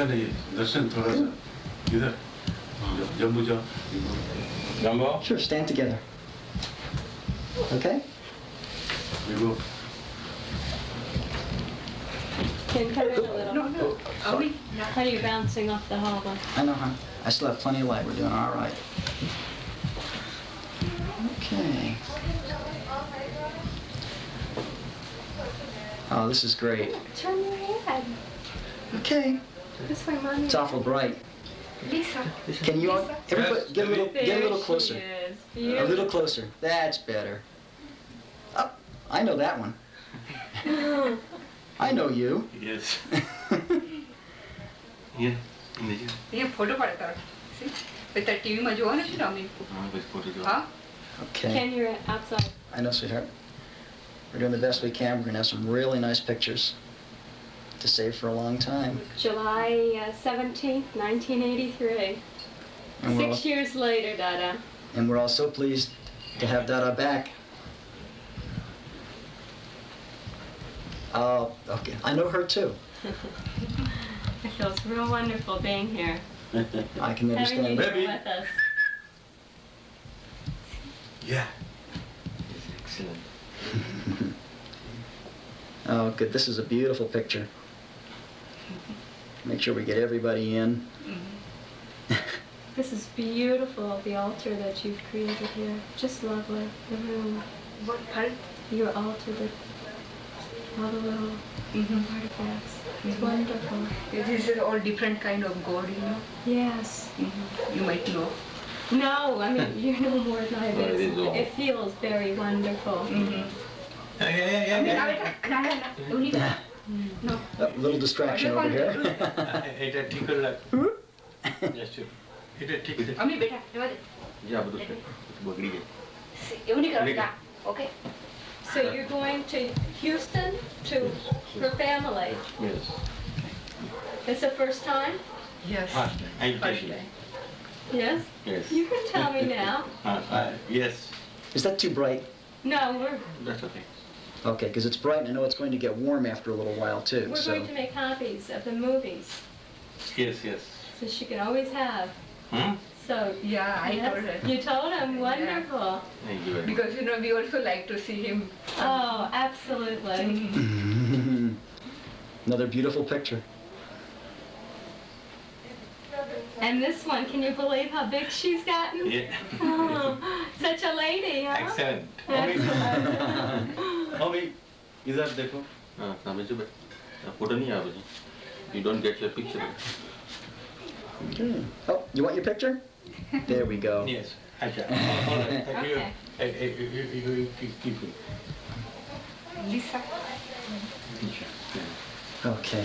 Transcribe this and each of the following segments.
नहीं दर्शन थोड़ा सा इधर जम्बू जाओ Jumbo? Sure, stand together. Okay? you go Can come in a little. No. Are we? How are you bouncing off the hallway? I know, huh? I still have plenty of light. We're doing all right. Okay. Oh, this is great. Turn your head. Okay. This way, Mommy. It's awful bright. Lisa. Can you all, everybody, get a little closer. There A little closer. That's better. Oh, I know that one. I know you. Yes. Yeah. ये photo पड़ता है see बेटा TV में जो है ना शिरामी हाँ बस फोटो जो हाँ Okay. Ken, you're outside. I know, sweetheart. We're doing the best we can. We're going to have some really nice pictures to save for a long time. July 17th, 1983. And we're 6 years later, Dada. And we're all so pleased to have Dada back. Oh, okay. I know her too. It feels real wonderful being here. I can Having you understand. here Baby. with us. yeah Excellent. Oh, good. This is a beautiful picture. Make sure we get everybody in. This is beautiful, the altar that you've created here. Just lovely. The room. what part Your altar, all the little artifacts. It's wonderful. this is all different kind of God you know Yes. you might know No, I mean, you know more than I Well, it is do. all. It feels very wonderful. no A little distraction over here. এটা ঠিক করে রাখ Just এটা ঠিক আছে अम्मी बेटा लेवा दे जा बदल बगड़ी गई ये नहीं करेगा okay So you're going to Houston to her family. Yes. It's the first time? yes First I first take day it. Yes? Yes. You can tell me now. Yes. Is that too bright? No, we're That's okay. Okay, because it's bright and I know it's going to get warm after a little while too. we're So going to make copies of the movies, Yes, yes. so she can always have. Hmm? So yeah I yes, told her you told him. Wonderful. Thank you very much. because you know we also like to see him Oh, absolutely. another beautiful picture. And this one, can you believe how big she's gotten? Yeah. Oh, such a lady, huh? Excellent. Excellent. Mummy इधर देखो हाँ समझ में photo नहीं आ बजी. You don't get your picture. Okay. Oh, you want your picture? There we go. Yes. अच्छा. All right. Okay. You keep it. Lisa Okay.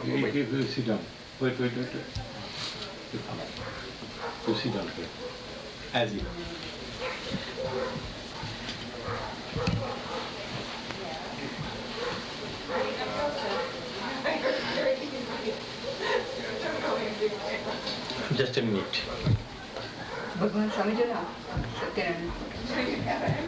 You sit down wait you sit down here as you Just a minute. भगवान समझो ना Satyanarayan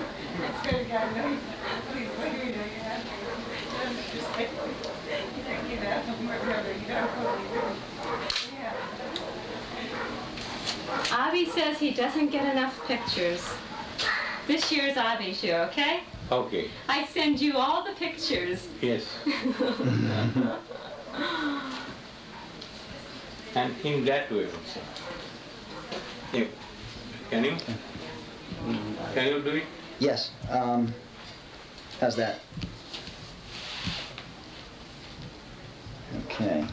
Avi says he doesn't get enough pictures. This year's Avi's year, okay? Okay. I send you all the pictures. Yes. And in that way also. Yeah. Can you? Can you do it? Yes. How's that? Okay.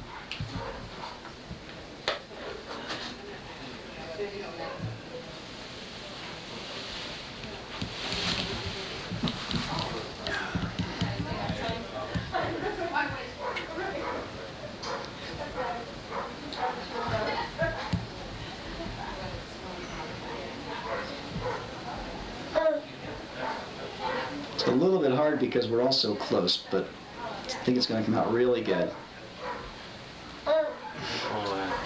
It's a little bit hard because we're all so close, but I think it's going to come out really good. Oh,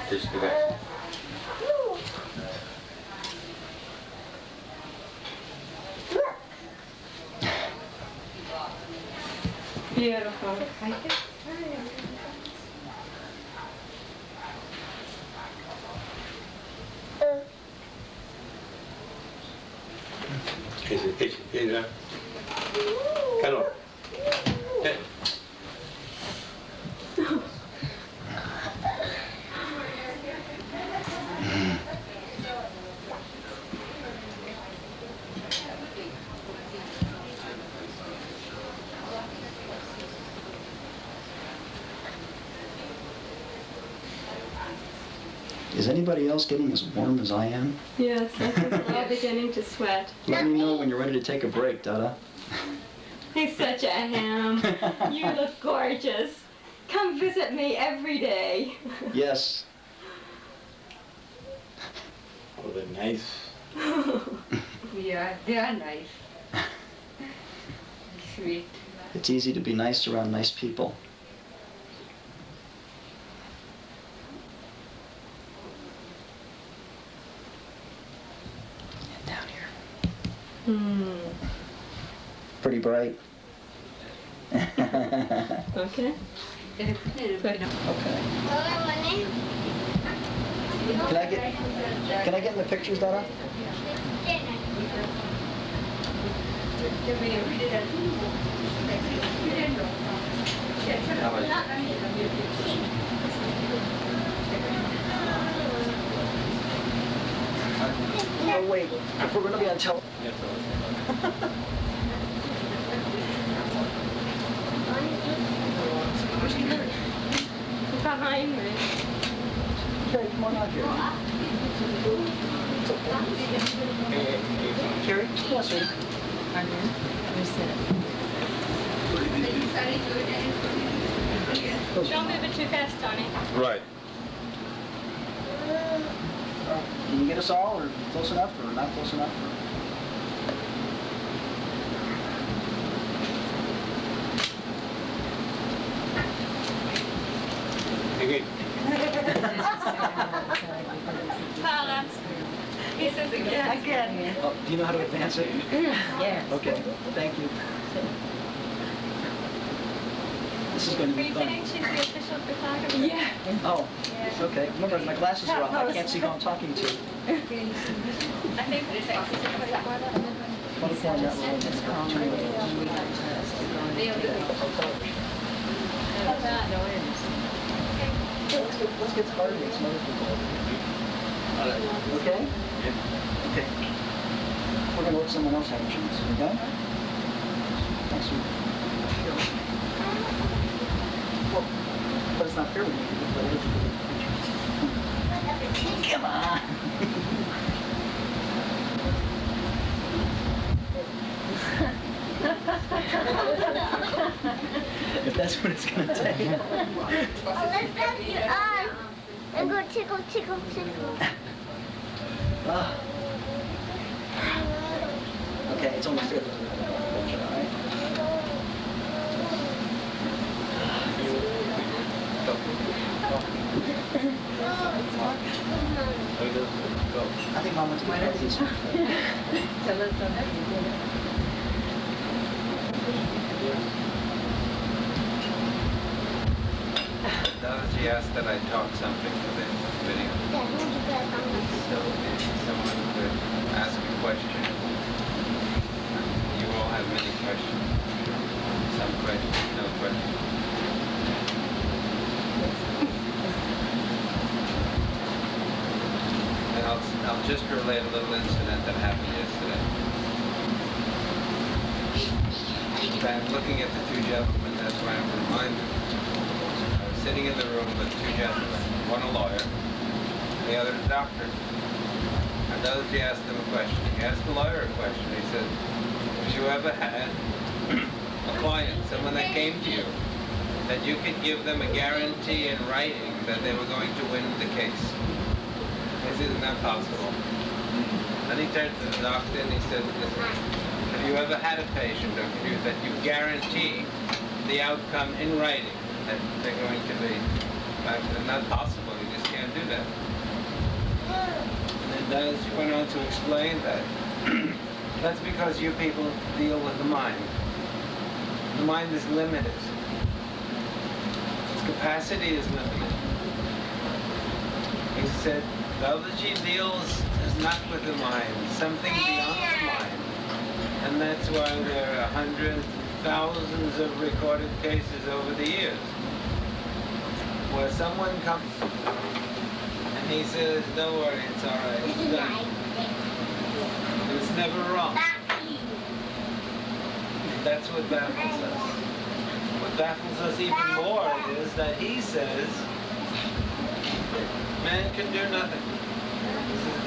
just relax. Beautiful. Mira. Calor. Is anybody else getting as warm as I am? Yes, I think we're all beginning to sweat. Let me know when you're ready to take a break, Dada. He's such a ham. You look gorgeous. Come visit me every day. Yes. Oh, they're nice. Yeah, they are nice. Sweet. It's easy to be nice around nice people. And down here. Pretty bright. Okay. Okay. Can I get in the pictures, Dada? Oh wait, if we're gonna be on television. Behind me. Carrie, come on out here. Carrie, come on, sweetie. Don't move it too fast, Tony. Right. Can you get us all, or close enough, or not close enough? Okay. Paula. He says again. Oh, do you know how to advance it? Yes. Okay, thank you. This is going to Are be you fun. kidding? She's the official photographer. Yeah. Oh, it's okay. Remember, my glasses are off. I can't see who I'm talking to. I think it's Want to form that little... Let's get started with some other people. Okay? Okay. We're going to let someone else have a chance, okay? Thanks, sweet. Well, but it's not fair when you can play it. Come on! If that's what it's going to take. Oh, let's grab your arm and go tickle, tickle, tickle. Ah. Okay, it's almost there. All right. I think Mom went to my these. Dadaji asked that I talk something for this video. So if someone could ask a question. You all have many questions. Some questions, no questions. And I'll just relate a little incident that happened yesterday. I'm looking at the two gentlemen, that's why I'm reminded. I was sitting in the room with two gentlemen, one a lawyer, the other a doctor. And Dadaji asked them a question. He asked the lawyer a question. He said, have you ever had a client, someone that came to you, that you could give them a guarantee in writing that they were going to win the case? He said, isn't that possible? Then he turned to the doctor and he said, have you ever had a patient that you guarantee the outcome in writing that they're going to be? It's not possible, you just can't do that. And then he went on to explain that that's because you people deal with the mind. The mind is limited. Its capacity is limited. He said, Dadaji deals is not with the mind, something beyond the mind. And that's why there are hundreds, thousands of recorded cases over the years where someone comes and he says, don't worry, it's all right, it's done. It's never wrong. That's what baffles us. What baffles us even more is that he says, man can do nothing.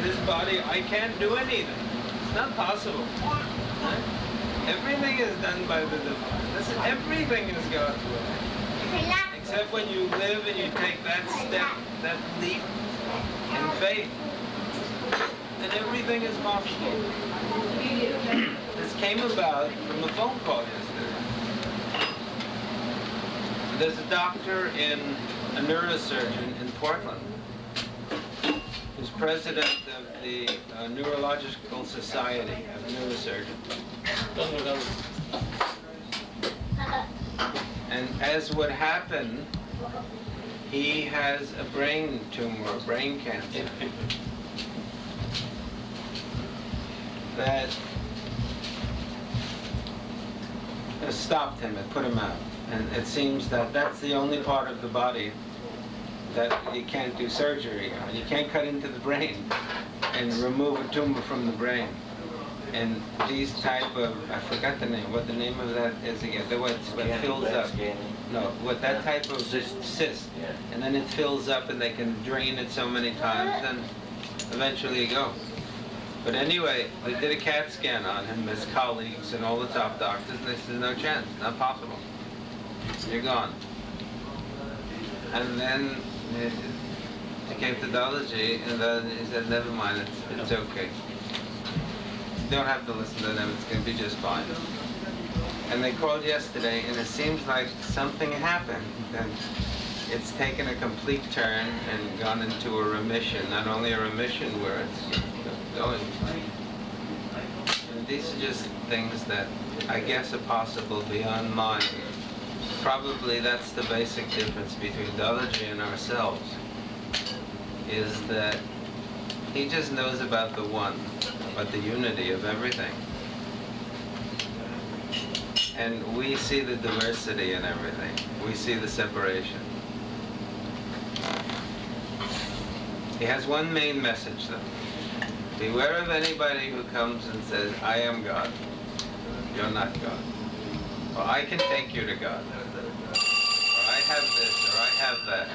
This body, I can't do anything. It's not possible. Right? Everything is done by the divine. Listen, everything is God's will. Except when you live and you take that step, that leap in faith, then everything is possible. This came about from a phone call yesterday. There's a doctor a neurosurgeon in Portland, who's president of the Neurological Society of Neurosurgeons. And as would happen, he has a brain tumor, a brain cancer, that has stopped him and put him out. And it seems that that's the only part of the body that you can't do surgery on. You can't cut into the brain and remove a tumor from the brain. And these type of, I forgot the name, what the name of that is again, what fills up. No, what that type of cyst. And then it fills up and they can drain it so many times and eventually you go. But anyway, they did a CAT scan on him, his colleagues and all the top doctors, and they said, no chance, not possible. You're gone. And then he came to Dadaji, and then he said, never mind, it's okay. You don't have to listen to them, it's going to be just fine. And they called yesterday, and it seems like something happened. And it's taken a complete turn and gone into a remission. Not only a remission where it's going. And these are just things that I guess are possible beyond mind. Probably that's the basic difference between Dadaji and ourselves, is that he just knows about the one, about the unity of everything. And we see the diversity in everything. We see the separation. He has one main message though. Beware of anybody who comes and says, I am God. You're not God. Or I can take you to God. Or I have this, or I have that.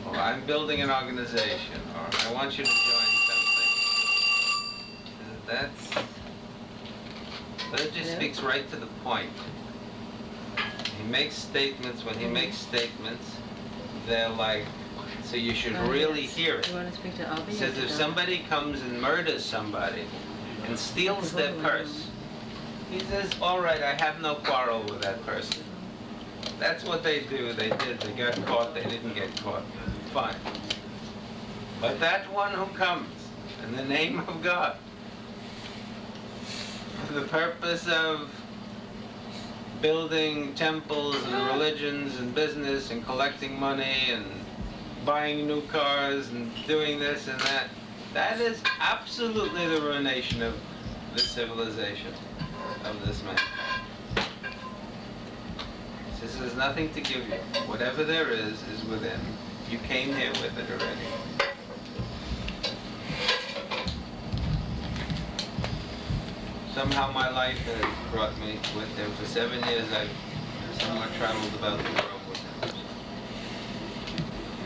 Or I'm building an organization, or I want you to join something. That just speaks right to the point. He makes statements. When he makes statements, they're like, so you should really hear it. He says if somebody comes and murders somebody and steals their purse, he says, all right, I have no quarrel with that person. That's what they do. They did. They got caught. They didn't get caught. Fine. But that one who comes in the name of God, for the purpose of building temples and religions and business and collecting money and buying new cars and doing this and that, that is absolutely the ruination of this civilization, of this man. This has nothing to give you. Whatever there is within. You came here with it already. Somehow my life has brought me with him. For 7 years I've somewhat traveled about the world with him.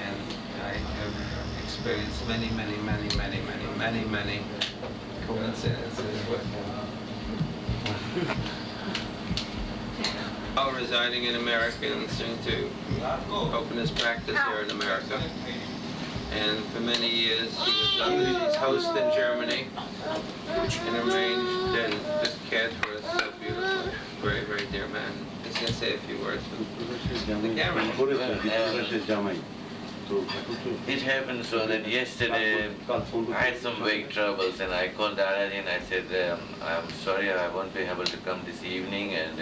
And I have experienced many coincidences with him. While residing in America and soon to open his practice here in America. And for many years he was Dadaji's host in Germany and arranged and just cared for us so beautifully. Very, very dear man. He's going to say a few words. The camera. It happened so that yesterday I had some weight troubles and I called Dadaji and I said, I'm sorry I won't be able to come this evening, and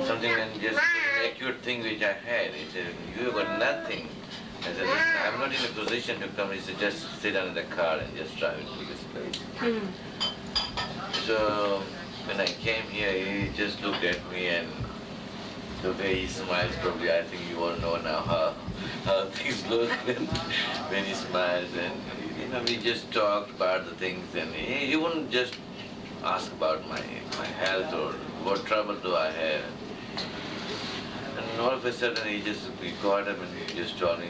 something and just an acute thing which I had. He said, you got nothing. I said, I'm not in a position to come. He said, just sit down in the car and just drive it to this place. So when I came here, he just looked at me, and the way he smiles, probably I think you all know now how things look when he smiles. And you know, we just talked about the things, and he wouldn't just ask about my health or what trouble do I have. And all of a sudden we got up and he just told me,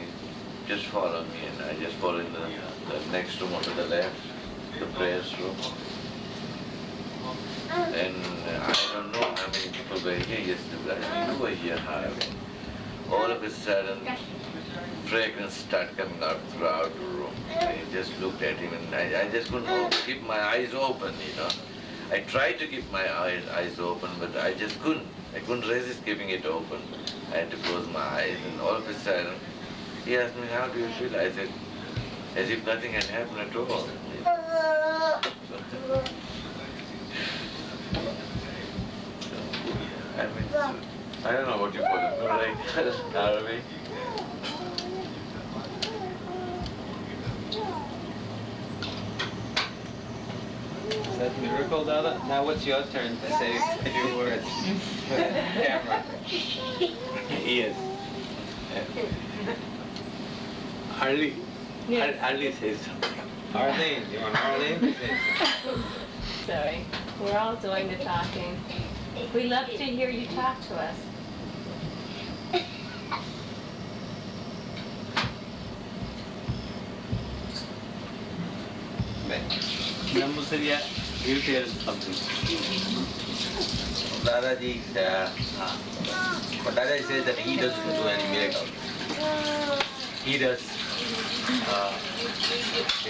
just follow me, and I just followed in the next room to the left, the prayers room. And I don't know how many people were here yesterday, but I think you were here hardly. All of a sudden, fragrance started coming out throughout the room. I just looked at him, and I just couldn't keep my eyes open, you know. I tried to keep my eyes open, but I just couldn't. I couldn't resist keeping it open. I had to close my eyes, and all of a sudden, he asked me, how do you feel? I said, as if nothing had happened at all. I mean, I don't know what you call it, like Arabic. Is that miracle, Dada? Now what's your turn to say a few words for the camera? Yes. Early says something. Arlene, you want Arlene to say something? Sorry, we're all doing the talking. We love to hear you talk to us. Namusaria, you tell something. Dadaji, but Dadaji says that he doesn't do any miracle. He does,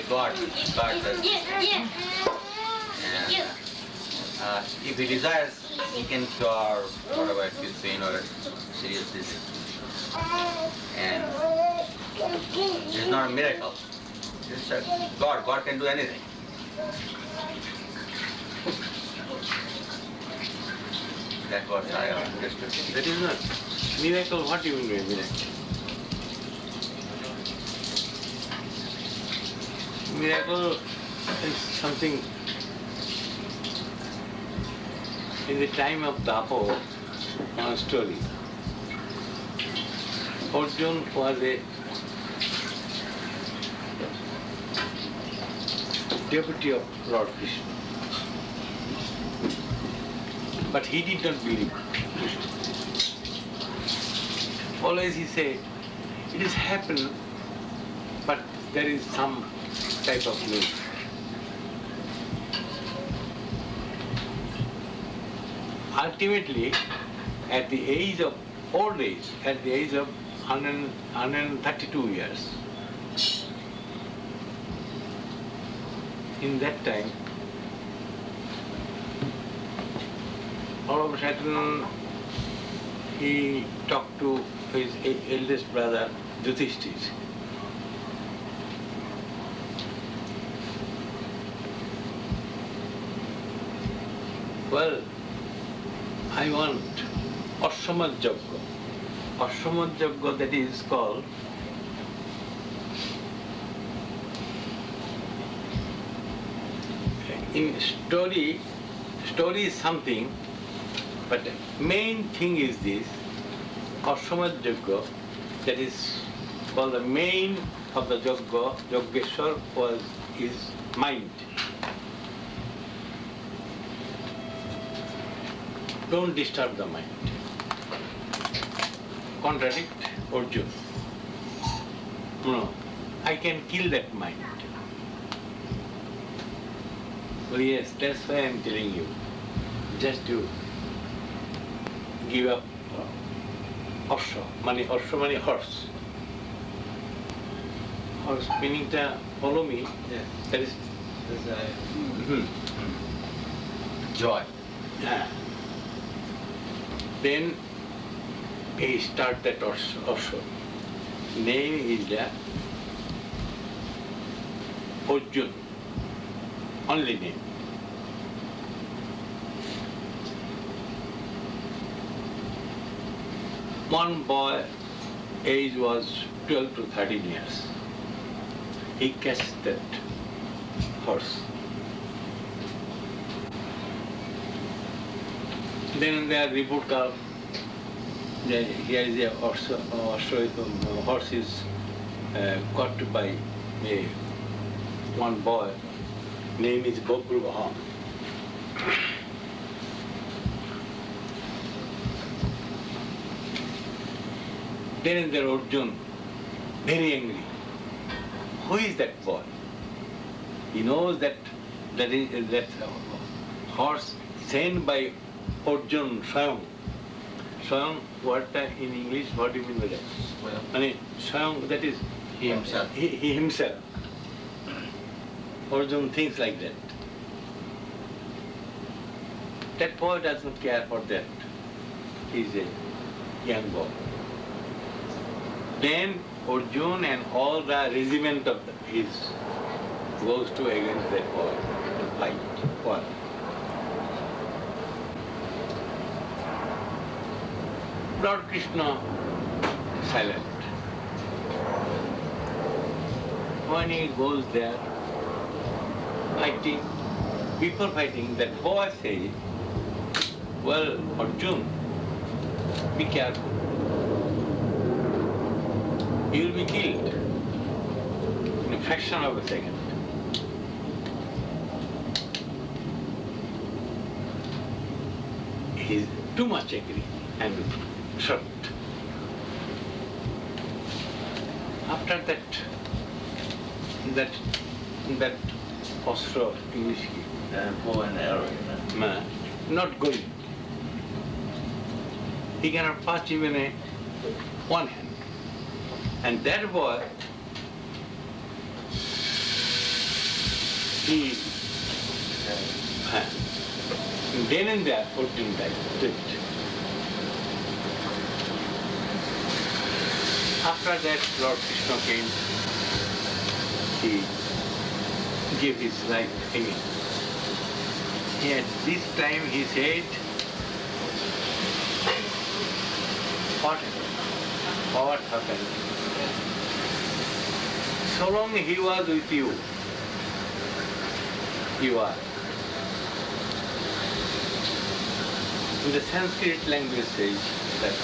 God does. And, if he desires, he can cure whatever acute pain or serious disease. And it's not a miracle. It's a God. God can do anything. That's what I understood. That is not miracle. What do you mean by miracle? Miracle is something. In the time of Tapo, one story. Arjun was a deputy of Lord Krishna. But he did not believe Krishna. Always he said, it has happened, but there is some type of meaning. Ultimately, at the age of old age, at the age of 132 years, in that time, all of a sudden he talked to his eldest brother, Yudhishthira. Well, I want Ashwamedh Yajna. Ashwamedh Yajna, that is called in story is something, but the main thing is this, Ashwamedh Yajna, that is called the main of the Yajna. Yogeshwar was his mind. Don't disturb the mind. Contradict Arjuna. No, I can kill that mind. Well, yes, that's why I'm telling you. Just to give up Ashwa, money horse. Horse meaning to follow me. Yes. That is Joy. yeah. Then he start that Ashwa. Name is the Arjuna. Only name. One boy, age was 12 to 13 years. He catches that horse. Then their report come. Here is a horse is caught by one boy. Name is Bobrubaha. Then is there Arjun, very angry. Who is that boy? He knows that horse sent by Arjun Swayam. Swayam, what in English, what do you mean by that? I mean, Swayam, that is He himself. He himself. Arjun thinks like that. That boy does not care for that. He is a young boy. Then Arjun and all the regiment of his goes to against that boy to fight. What? Lord Krishna silent. When he goes there, fighting, before fighting, that boy says, well, Arjun, be careful. You will be killed in a fraction of a second. He is too much angry and shot. After that Osro English bow and arrow. man not going. He cannot pass even one hand. And that boy, he then and there Arjun died. After that, Lord Krishna came, he gave his life again. At this time he said, what happened? What happened? So long he was with you, you are. In the Sanskrit language says that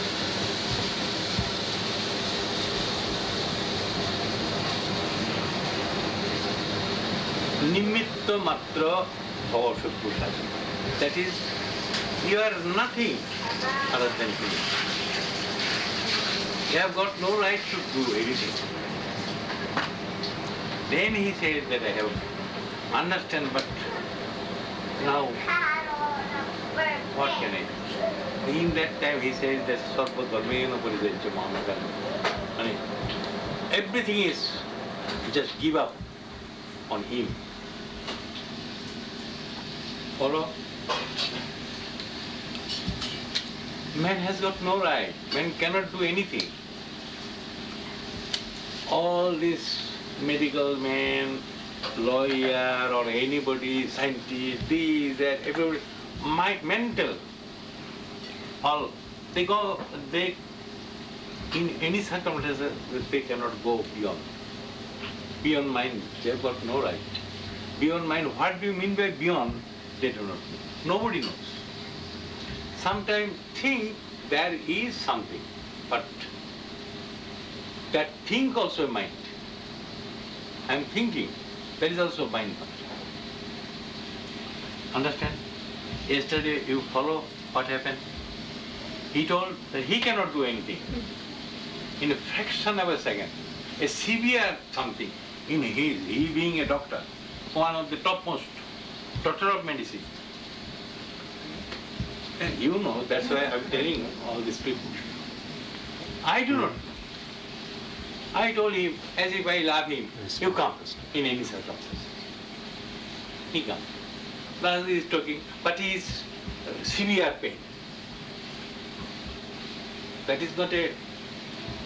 Nimitta matra bhava shuddhusati. That is, you are nothing other than him. You have got no right to do anything. Then he said that I have understand, but now what can I do? In that time he says that sarva dharmena parijajya mamaka. I mean, everything is just give up on him. Follow? Man has got no right. Man cannot do anything. All these medical men, lawyer or anybody, scientist, this, that, everybody, mental, all, they, in any circumstances, they cannot go beyond. Beyond mind, they have got no right. Beyond mind, what do you mean by beyond? They do not know. Nobody knows. Sometimes think there is something, but that think also mind. I am thinking, that is also mind function. Understand? Yesterday you follow what happened? He told that he cannot do anything. In a fraction of a second, a severe something in his, he being a doctor, one of the topmost doctor of medicine. And you know, that's why I'm telling all these people. I do not know. I told him, as if I love him, you come in any circumstance. He comes. Plus he is talking, but he is severe pain. That is not a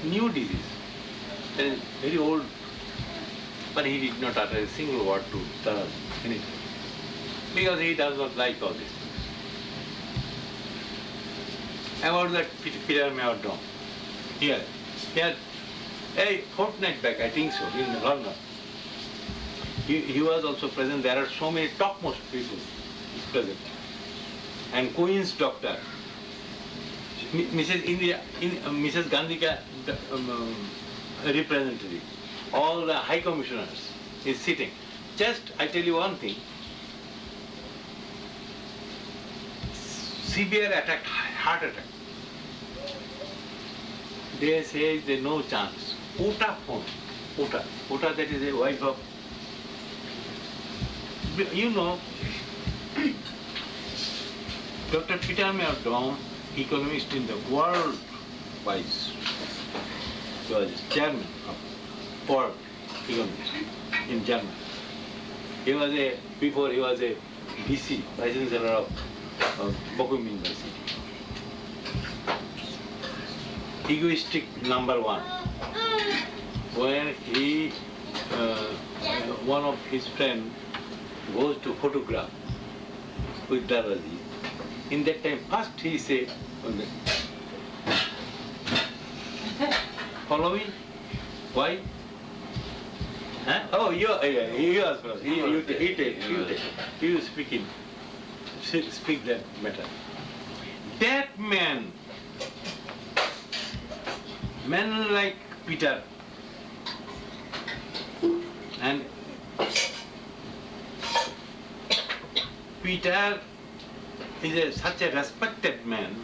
new disease. That is very old. But he did not utter a single word to tell us anything. Because he does not like all this. About that Peter Mayordom. Here, a fortnight back, I think so, in London. He was also present. There are so many topmost people present. And Queen's doctor, Mrs. India, Mrs. Gandhika representative, all the high commissioners is sitting. Just I tell you one thing. Severe attack, heart attack. They say there's no chance. Uta phone. Uta that is a wife of, you know, Dr. Peter Dom, economist in the world wise, he was chairman of world economics in Germany. Before he was a VC, Vice Chancellor of Bochum University. Egoistic number one. When one of his friends goes to photograph with Dadaji, in that time, first he said, follow me? Why? Huh? Oh, you ask first. You take. You speak that matter. That man like Peter, and Peter is such a respected man,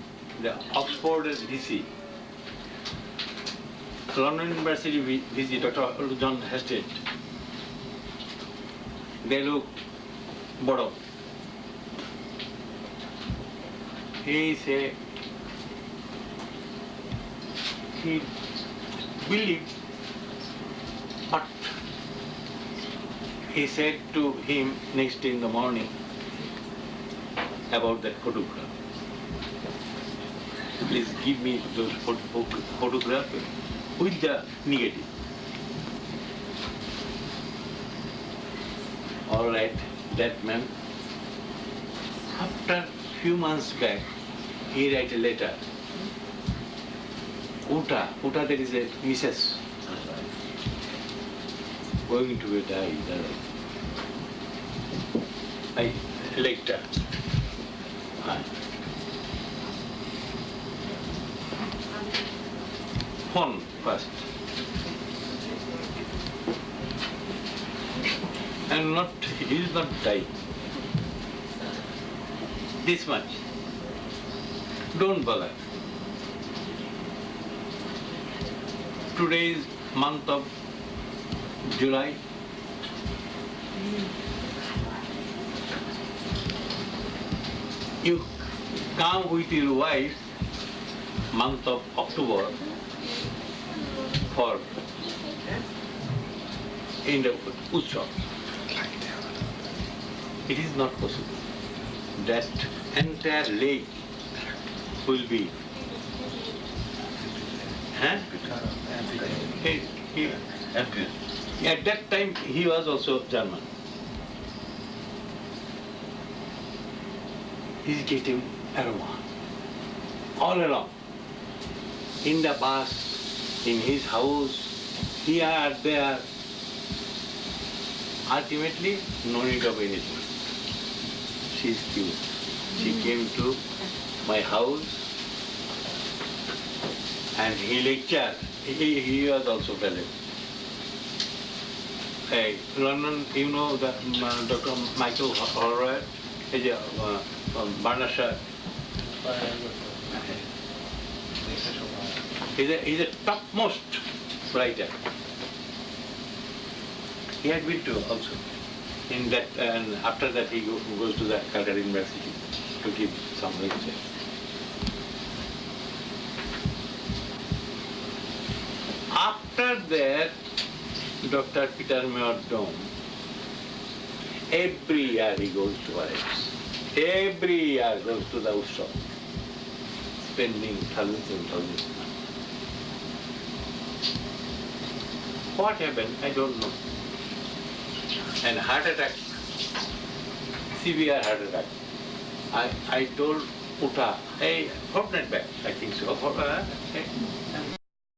the Oxford DC, London University VC, Dr. John Hested. They look bored. He believed, but he said to him next in the morning about that photograph. Please give me those photographs with the negative. All right, that man. After few months back, he write a letter. Uta that is a Mrs. going to die. I later. Phone first. And he is not dying. This much. Don't bother. Today is month of July. You come with your wife month of October for in the Utsav. It is not possible. That entire lake will be. At that time he was also German. He's getting aroma all along. In the bus, in his house, here, there. Ultimately, no need of anything. She is cured. She came to my house and he lectured. He was also present. London, you know the Dr. Michael Horror, is a Barnashire. He's a topmost writer. He had been to also. In that, and after that he goes to the Calcutta University to give some lecture. After that, Dr. Peter Dom, every year he goes to Paris. Every year goes to the Utsav, spending thousands and thousands of money. What happened, I don't know. And heart attack, severe heart attack. I told Uta, hey, fortnight back, I think so.